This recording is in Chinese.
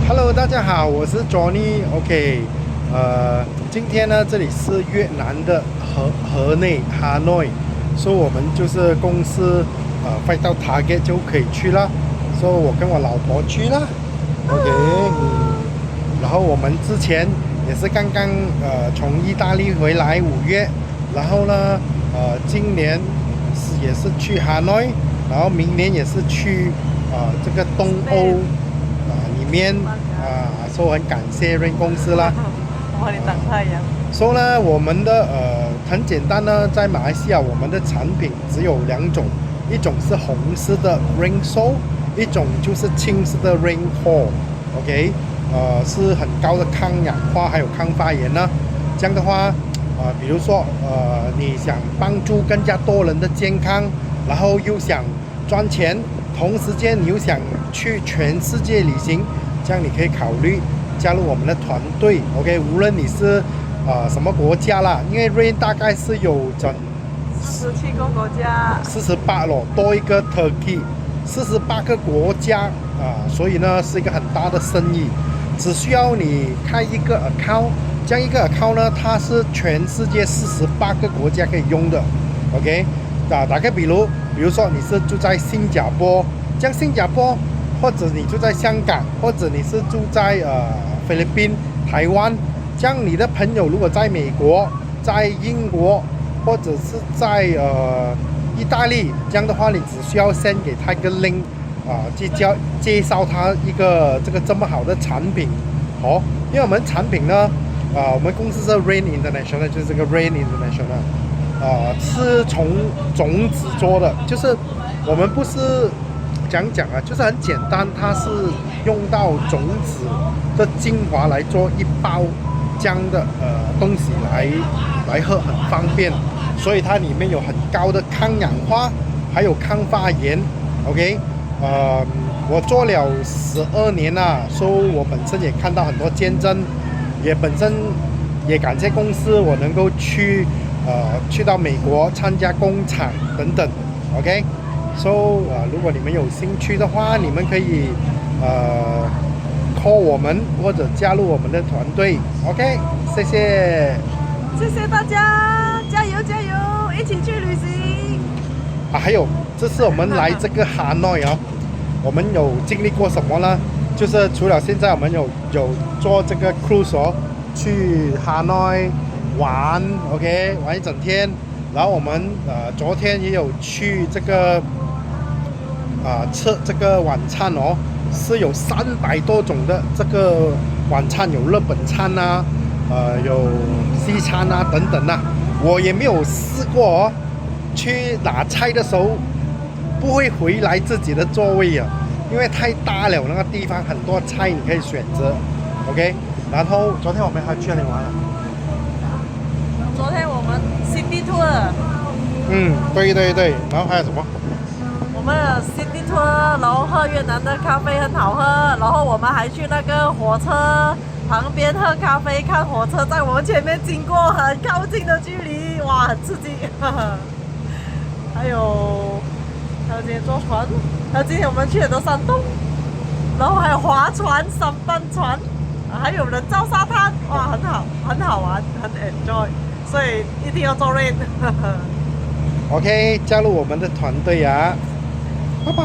Hello，大家好，我是 Johnny。OK，今天呢，这里是越南的河内 Hanoi，所以我们就是公司飞到 Target 就可以去了，所以我跟我老婆去了。OK，然后我们之前也是刚刚从意大利回来5月，然后呢今年也是去 Hanoi，然后明年也是去这个东欧。里面说很感谢 Rain 公司啦。我帮你挡太阳。说呢，我们的很简单呢，在马来西亚我们的产品只有2种，一种是红色的 Rain Soul， 一种就是青色的 Rain Core。OK， 是很高的抗氧化还有抗发炎呢。这样的话，比如说你想帮助更加多人的健康，然后又想赚钱。同时间你又想去全世界旅行，这样你可以考虑加入我们的团队。OK， 无论你是什么国家啦，因为 Rain 大概是有整47个国家，48咯，多一个 Turkey， 48个国家所以呢是一个很大的生意。只需要你开一个 account， 这样一个 account 呢，它是全世界48个国家可以用的。OK。打个比如说你是住在新加坡，这样新加坡，或者你住在香港，或者你是住在菲律宾、台湾，这样你的朋友如果在美国、在英国，或者是在意大利，这样的话你只需要先给他一个 link 去介绍他一个这么好的产品因为我们产品呢我们公司是 Rain International， 就是这个 Rain International。是从种子做的，就是我们不是讲就是很简单，它是用到种子的精华来做一包这样的东西来喝，很方便，所以它里面有很高的抗氧化，还有抗发炎。OK， 我做了12年了，所以我本身也看到很多见证，本身也感谢公司，我能够去到美国参加工厂等等。 OK，so， 如果你们有兴趣的话，你们可以call 我们或者加入我们的团队。 OK， 谢谢大家，加油加油，一起去旅行还有这次我们来这个 Hanoi 我们有经历过什么呢？就是除了现在我们有做这个 cruise 去 Hanoi玩 ，OK， 玩一整天。然后我们昨天也有去这个吃这个晚餐是有300多种的这个晚餐，有日本餐有西餐等等我也没有试过去拿菜的时候不会回来自己的座位因为太大了，那个地方很多菜你可以选择。OK， 然后昨天我们还去哪里玩昨天我们 City Tour， 对，然后还有什么？我们的 City Tour， 然后喝越南的咖啡很好喝，然后我们还去那个火车旁边喝咖啡，看火车在我们前面经过，很靠近的距离，哇，很刺激。还有今天坐船，还有今天我们去的都山洞，然后还有划船、三班船，还有人造沙滩，哇，很好玩，很 enjoy。所以一定要做 Rain。 OK， 加入我们的团队拜拜。